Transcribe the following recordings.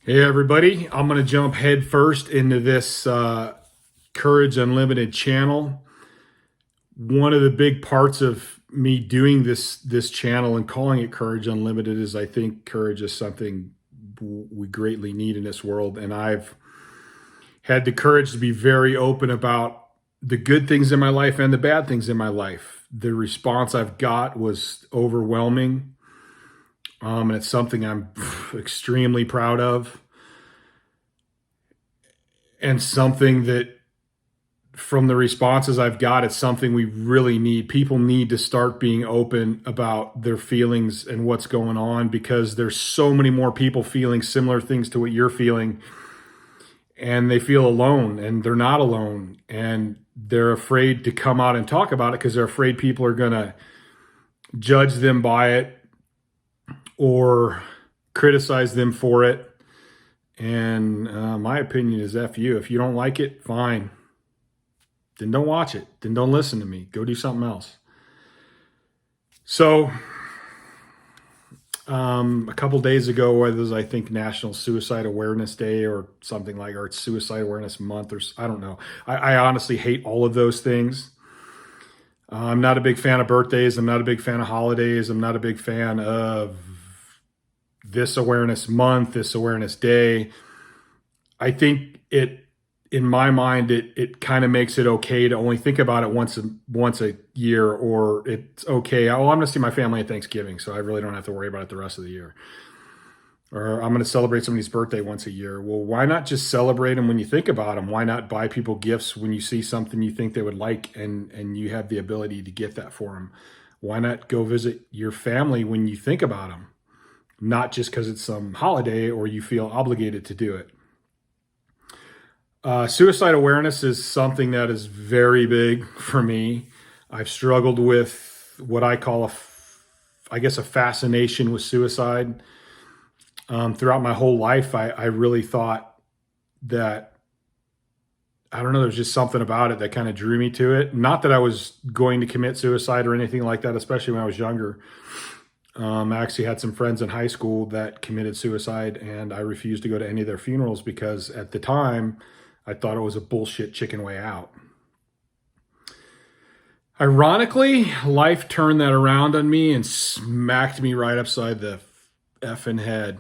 Hey everybody, I'm going to jump head first into this Courage Unlimited channel. One of the big parts of me doing this channel and calling it Courage Unlimited is I think courage is something we greatly need in this world, and I've had the courage to be very open about the good things in my life and the bad things in my life. The response I've got was overwhelming, and it's something I'm extremely proud of. And something that from the responses I've got, it's something we really need. People need to start being open about their feelings and what's going on, because there's so many more people feeling similar things to what you're feeling, and they feel alone, and they're not alone, and they're afraid to come out and talk about it because they're afraid people are going to judge them by it or criticize them for it. And my opinion is F you. If you don't like it, fine. Then don't watch it. Then don't listen to me. Go do something else. So a couple days ago, whether it was, I think, National Suicide Awareness Day or something like, or it's Suicide Awareness Month, or I don't know. I honestly hate all of those things. I'm not a big fan of birthdays. I'm not a big fan of holidays. I'm not a big fan of this awareness month, this awareness day. I think in my mind, it kind of makes it okay to only think about it once a year, or it's okay. Oh, I'm going to see my family at Thanksgiving, so I really don't have to worry about it the rest of the year. Or I'm going to celebrate somebody's birthday once a year. Well, why not just celebrate them when you think about them? Why not buy people gifts when you see something you think they would like, and you have the ability to get that for them? Why not go visit your family when you think about them? Not just because it's some holiday or you feel obligated to do it. Suicide awareness is something that is very big for me. I've struggled with what I call I guess a fascination with suicide. Throughout my whole life, I really thought that, I don't know, there's just something about it that kind of drew me to it. Not that I was going to commit suicide or anything like that, especially when I was younger. I actually had some friends in high school that committed suicide, and I refused to go to any of their funerals because at the time I thought it was a bullshit chicken way out. Ironically, life turned that around on me and smacked me right upside the effing head,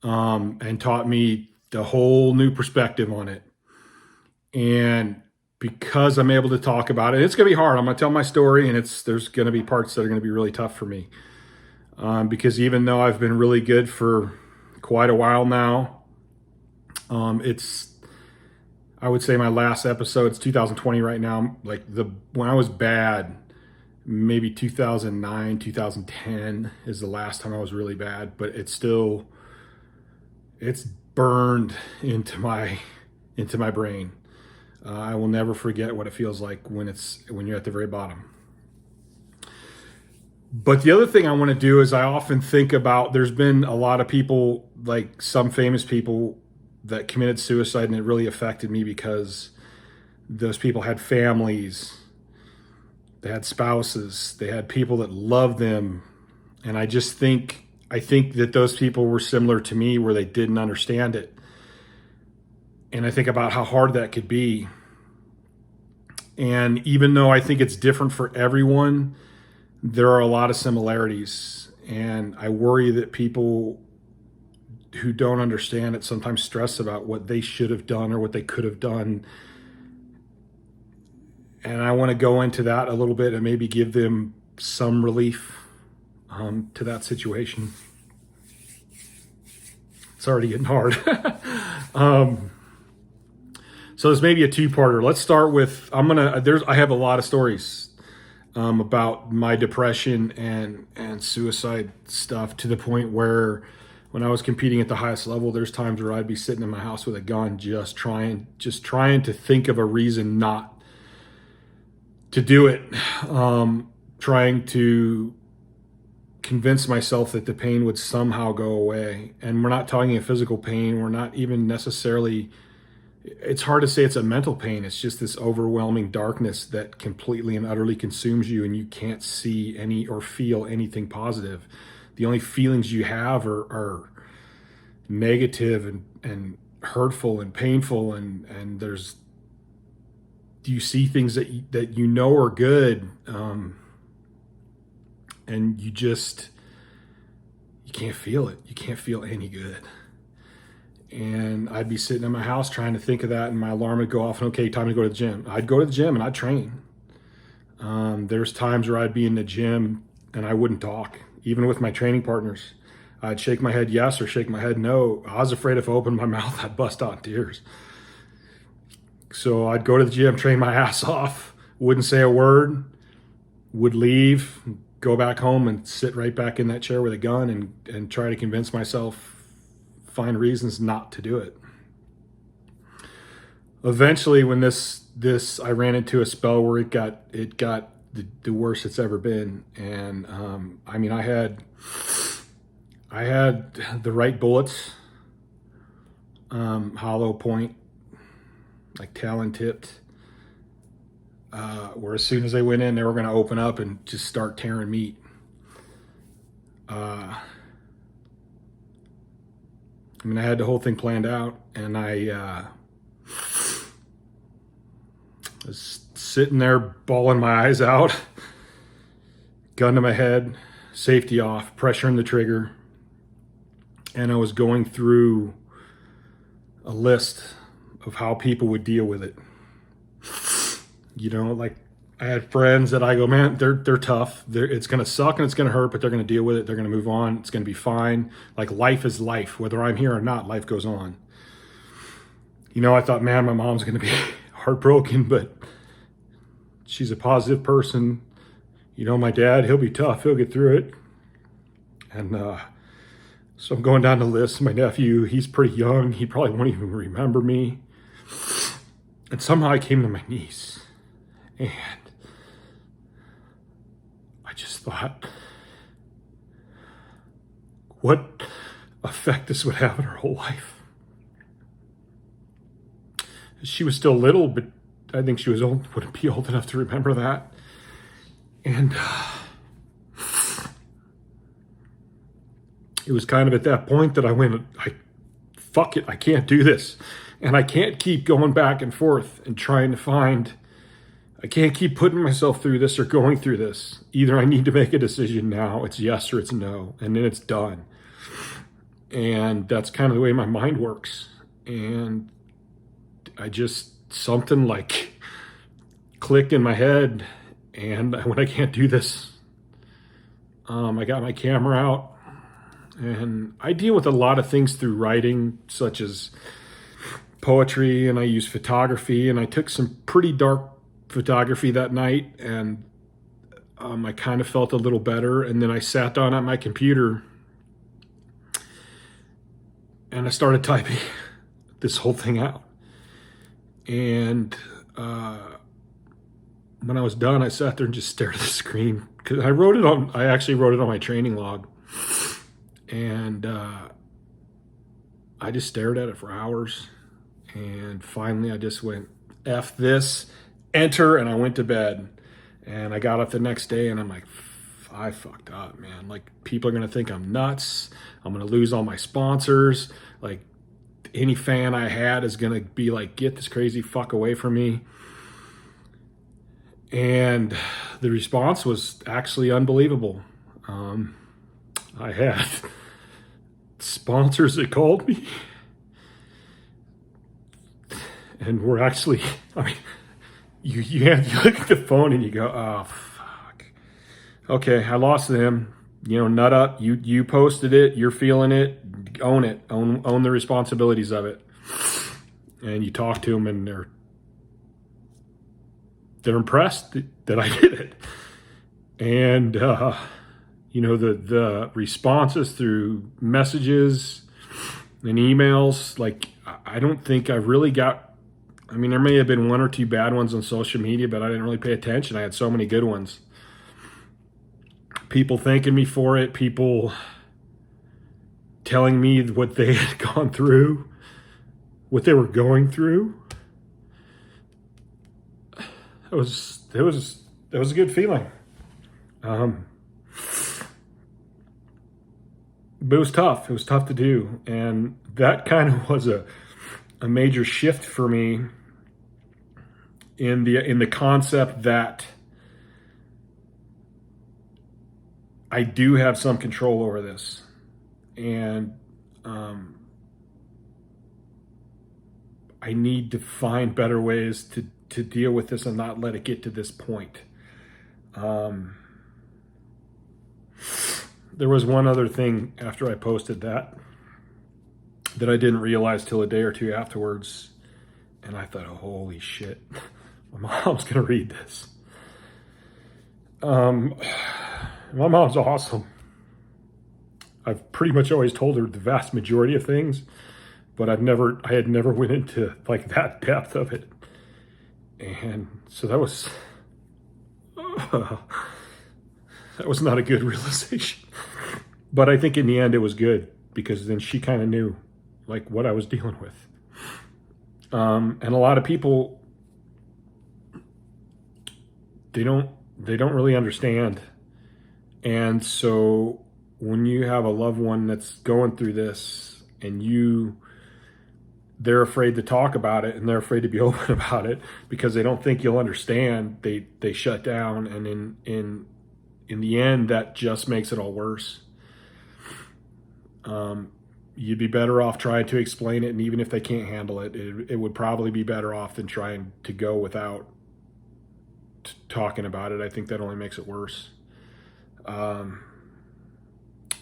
and taught me the whole new perspective on it. And because I'm able to talk about it, it's going to be hard. I'm going to tell my story, and there's going to be parts that are going to be really tough for me. Because even though I've been really good for quite a while now, I would say my last episode, it's 2020 right now. Like when I was bad, maybe 2009, 2010 is the last time I was really bad, but it's burned into my brain. I will never forget what it feels like when you're at the very bottom. But the other thing I want to do is I often think about, there's been a lot of people, like some famous people, that committed suicide, and it really affected me because those people had families, they had spouses, they had people that loved them. And I think that those people were similar to me, where they didn't understand it. And I think about how hard that could be. And even though I think it's different for everyone, there are a lot of similarities, and I worry that people who don't understand it sometimes stress about what they should have done or what they could have done. And I want to go into that a little bit and maybe give them some relief to that situation. It's already getting hard. So this may be a two-parter. Let's start with, I have a lot of stories about my depression and suicide stuff, to the point where when I was competing at the highest level, there's times where I'd be sitting in my house with a gun, just trying to think of a reason not to do it. Trying to convince myself that the pain would somehow go away. And we're not talking a physical pain. We're not even necessarily, it's hard to say it's a mental pain. It's just this overwhelming darkness that completely and utterly consumes you, and you can't see any or feel anything positive. The only feelings you have are negative and hurtful and painful, and you see things that you know are good, and you can't feel it. You can't feel any good. And I'd be sitting in my house trying to think of that, and my alarm would go off, and okay, time to go to the gym. I'd go to the gym and I'd train. There's times where I'd be in the gym and I wouldn't talk, even with my training partners. I'd shake my head yes or shake my head no. I was afraid if I opened my mouth, I'd bust out in tears. So I'd go to the gym, train my ass off, wouldn't say a word, would leave, go back home and sit right back in that chair with a gun and try to convince myself, find reasons not to do it. Eventually, when this I ran into a spell where it got the worst it's ever been, and I mean, I had the right bullets, hollow point, like talon tipped, where as soon as they went in, they were going to open up and just start tearing meat. I mean, I had the whole thing planned out, and I was sitting there bawling my eyes out, gun to my head, safety off, pressuring the trigger, and I was going through a list of how people would deal with it. You know, like I had friends that I go, man, they're tough. It's going to suck and it's going to hurt, but they're going to deal with it. They're going to move on. It's going to be fine. Like life is life. Whether I'm here or not, life goes on. You know, I thought, man, my mom's going to be heartbroken, but she's a positive person. You know, my dad, he'll be tough. He'll get through it. And so I'm going down the list. My nephew, he's pretty young. He probably won't even remember me. And somehow I came to my niece. And I just thought, what effect this would have on her whole life. She was still little, but I think she wouldn't be old enough to remember that. And it was kind of at that point that I went, fuck it, I can't do this. And I can't keep going back and forth and trying to I can't keep putting myself through this or going through this. Either I need to make a decision now, it's yes or it's no, and then it's done. And that's kind of the way my mind works. And something like clicked in my head, and when I can't do this, I got my camera out, and I deal with a lot of things through writing, such as poetry, and I use photography, and I took some pretty dark photography that night, and I kind of felt a little better, and then I sat down at my computer and I started typing this whole thing out. And when I was done, I sat there and just stared at the screen, because I actually wrote it on my training log, and I just stared at it for hours. And finally I just went, F this, enter, and I went to bed. And I got up the next day and I'm like, I fucked up, man. Like, people are going to think I'm nuts. I'm going to lose all my sponsors. Like, any fan I had is going to be like, get this crazy fuck away from me. And the response was actually unbelievable. I had sponsors that called me and were actually, I mean, you look at the phone and you go, oh, fuck. Okay, I lost them. You know, nut up. You posted it. You're feeling it. Own it. Own the responsibilities of it. And you talk to them, and they're impressed that I did it. And you know, the responses through messages and emails, like, I don't think I really got. I mean, there may have been one or two bad ones on social media, but I didn't really pay attention. I had so many good ones. People thanking me for it, people telling me what they had gone through, what they were going through. That was a good feeling. but it was tough. It was tough to do. And that kind of was a major shift for me in the concept that I do have some control over this. And I need to find better ways to deal with this and not let it get to this point. There was one other thing after I posted that I didn't realize till a day or two afterwards. And I thought, oh, holy shit, my mom's going to read this. My mom's awesome. I've pretty much always told her the vast majority of things, but I had never went into like that depth of it. And so that was not a good realization. But I think in the end it was good, because then she kind of knew like what I was dealing with. And a lot of people, they don't really understand. And so when you have a loved one that's going through this and they're afraid to talk about it and they're afraid to be open about it because they don't think you'll understand, they shut down. And in the end, that just makes it all worse. You'd be better off trying to explain it. And even if they can't handle it, it would probably be better off than trying to go without talking about it. I think that only makes it worse.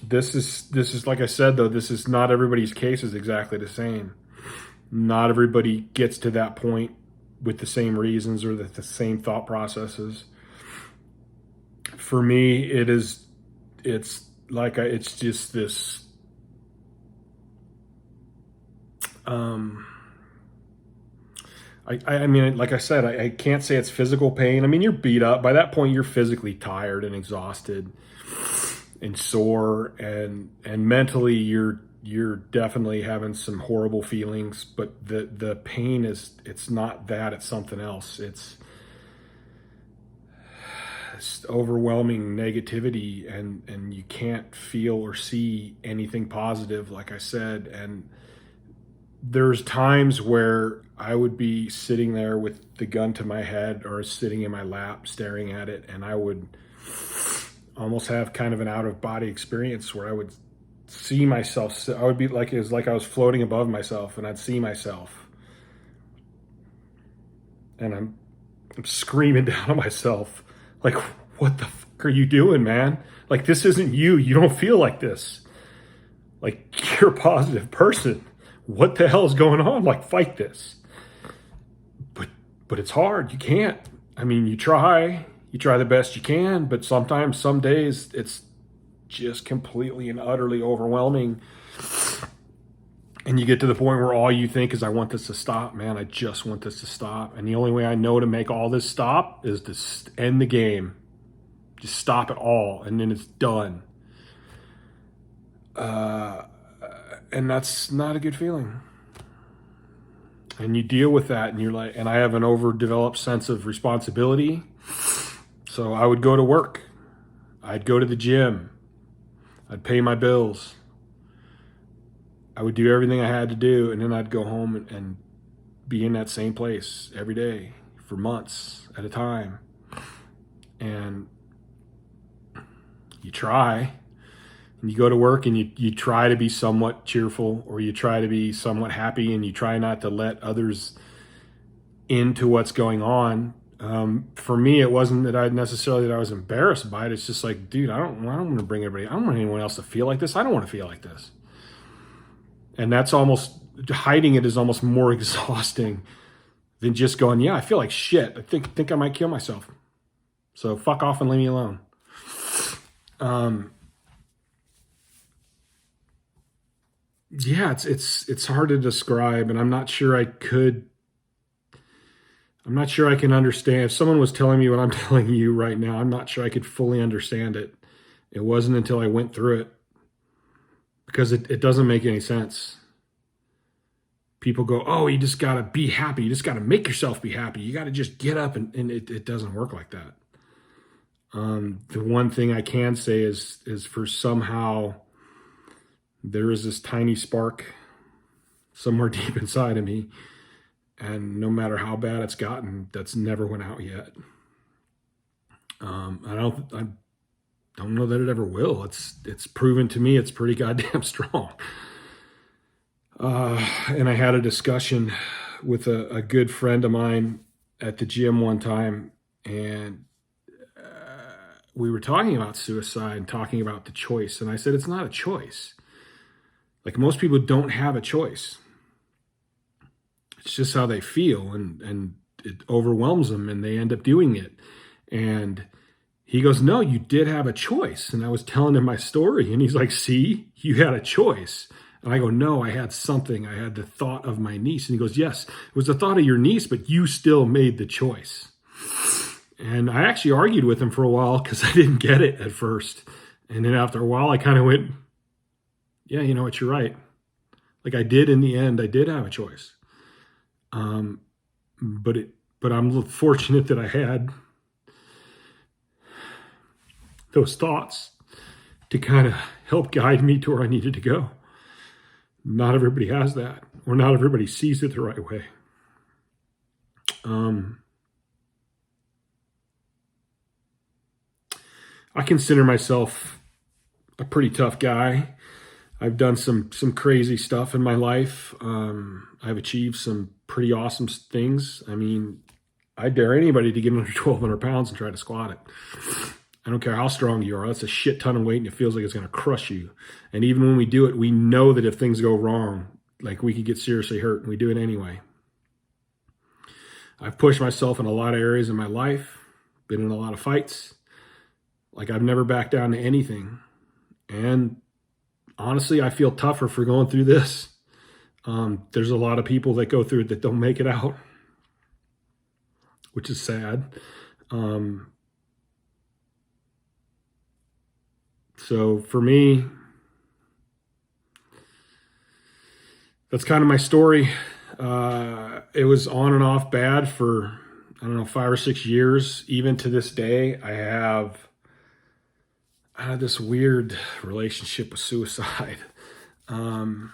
This is like I said, though, this is not everybody's case is exactly the same. Not everybody gets to that point with the same reasons or the same thought processes. For me, it's just this, I mean, like I said, I can't say it's physical pain. I mean, you're beat up. By that point, you're physically tired and exhausted and sore, and mentally you're definitely having some horrible feelings. But the pain it's not that, it's something else. It's overwhelming negativity, and you can't feel or see anything positive, like I said. And there's times where I would be sitting there with the gun to my head or sitting in my lap staring at it, and I would almost have kind of an out-of-body experience where I would see myself. I would be like, it was like I was floating above myself, and I'd see myself, and I'm screaming down at myself like, what the fuck are you doing, man? Like, this isn't you. You don't feel like this. Like, you're a positive person. What the hell is going on? Like, fight this. But it's hard. You can't. I mean, you try the best you can, but sometimes, some days, it's just completely and utterly overwhelming. And you get to the point where all you think is, I want this to stop, man. I just want this to stop. And the only way I know to make all this stop is to end the game. Just stop it all, and then it's done. And that's not a good feeling. And you deal with that, and you're like, and I have an overdeveloped sense of responsibility. So I would go to work. I'd go to the gym. I'd pay my bills. I would do everything I had to do, and then I'd go home and be in that same place every day for months at a time. And you try, and you go to work, and you try to be somewhat cheerful, or you try to be somewhat happy, and you try not to let others into what's going on. For me, it wasn't that I was embarrassed by it. It's just like, dude, I don't want to bring everybody. I don't want anyone else to feel like this. I don't want to feel like this. And that's almost, hiding it is almost more exhausting than just going, yeah, I feel like shit. I think I might kill myself. So fuck off and leave me alone. Yeah, it's hard to describe, and I'm not sure I can understand. If someone was telling me what I'm telling you right now, I'm not sure I could fully understand it. It wasn't until I went through it, because it doesn't make any sense. People go, oh, you just got to be happy. You just got to make yourself be happy. You got to just get up, and it doesn't work like that. The one thing I can say is for somehow there is this tiny spark somewhere deep inside of me, and no matter how bad it's gotten, that's never went out yet. I don't know that it ever will. It's proven to me it's pretty goddamn strong. And I had a discussion with a good friend of mine at the gym one time, and we were talking about suicide and talking about the choice. And I said, it's not a choice. Like, most people don't have a choice. It's just how they feel, and it overwhelms them, and they end up doing it. And he goes, no, you did have a choice. And I was telling him my story, and he's like, see, you had a choice. And I go, no, I had something. I had the thought of my niece. And he goes, yes, it was the thought of your niece, but you still made the choice. And I actually argued with him for a while because I didn't get it at first. And then after a while, I kind of went, yeah, you know what, you're right. Like, I did in the end, I did have a choice. But I'm fortunate that I had those thoughts to kind of help guide me to where I needed to go. Not everybody has that, or not everybody sees it the right way. I consider myself a pretty tough guy. I've done some crazy stuff in my life. I've achieved some pretty awesome things. I mean, I dare anybody to get under 1,200 pounds and try to squat it. I don't care how strong you are. That's a shit ton of weight, and it feels like it's going to crush you. And even when we do it, we know that if things go wrong, like, we could get seriously hurt, and we do it anyway. I've pushed myself in a lot of areas in my life, been in a lot of fights. Like, I've never backed down to anything. And honestly, I feel tougher for going through this. There's a lot of people that go through it that don't make it out, which is sad. So for me, that's kind of my story. It was on and off bad for, I don't know, 5 or 6 years. Even to this day, I had this weird relationship with suicide. I'm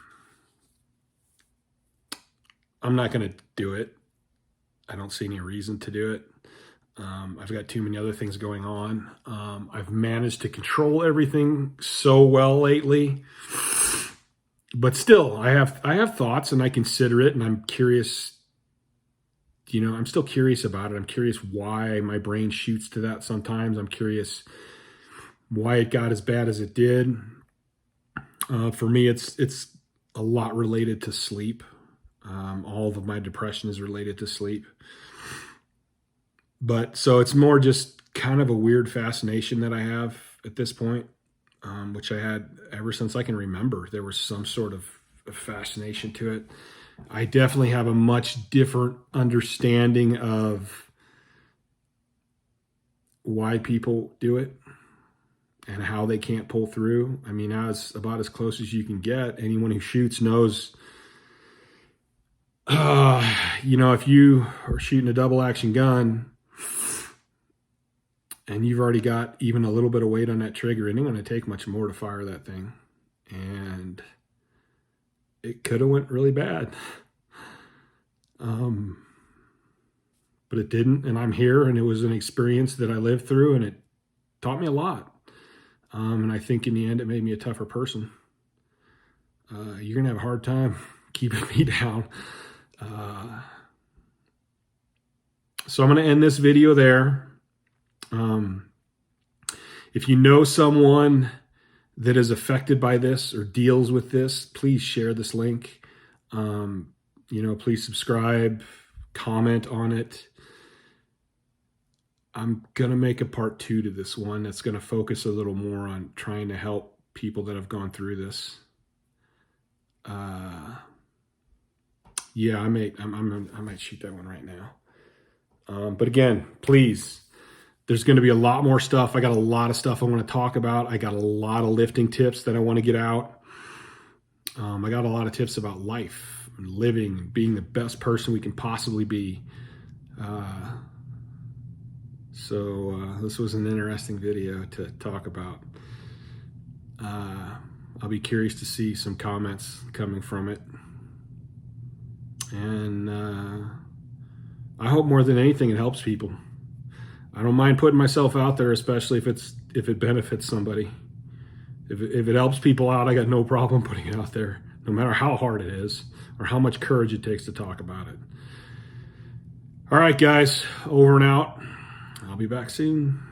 not going to do it. I don't see any reason to do it. I've got too many other things going on. I've managed to control everything so well lately, but still, I have thoughts, and I consider it, and I'm curious. You know, I'm still curious about it. I'm curious why my brain shoots to that sometimes. I'm curious why it got as bad as it did. For me, it's a lot related to sleep. All of my depression is related to sleep. But so it's more just kind of a weird fascination that I have at this point, which I had ever since I can remember. There was some sort of fascination to it. I definitely have a much different understanding of why people do it and how they can't pull through. I mean, that's about as close as you can get. Anyone who shoots knows, you know, if you are shooting a double action gun and you've already got even a little bit of weight on that trigger, it ain't going to take much more to fire that thing. And it could have went really bad. But it didn't, and I'm here, and it was an experience that I lived through, and it taught me a lot. And I think in the end, it made me a tougher person. You're going to have a hard time keeping me down. So I'm going to end this video there. If you know someone that is affected by this or deals with this, please share this link. You know, please subscribe, comment on it. I'm going to make a part 2 to this one that's going to focus a little more on trying to help people that have gone through this. Yeah, I might shoot that one right now. But again, please, there's going to be a lot more stuff. I got a lot of stuff I want to talk about. I got a lot of lifting tips that I want to get out. I got a lot of tips about life and living, being the best person we can possibly be. So this was an interesting video to talk about. I'll be curious to see some comments coming from it. And I hope more than anything it helps people. I don't mind putting myself out there, especially if it benefits somebody. If it helps people out, I got no problem putting it out there, no matter how hard it is or how much courage it takes to talk about it. All right, guys, over and out. I'll be back soon.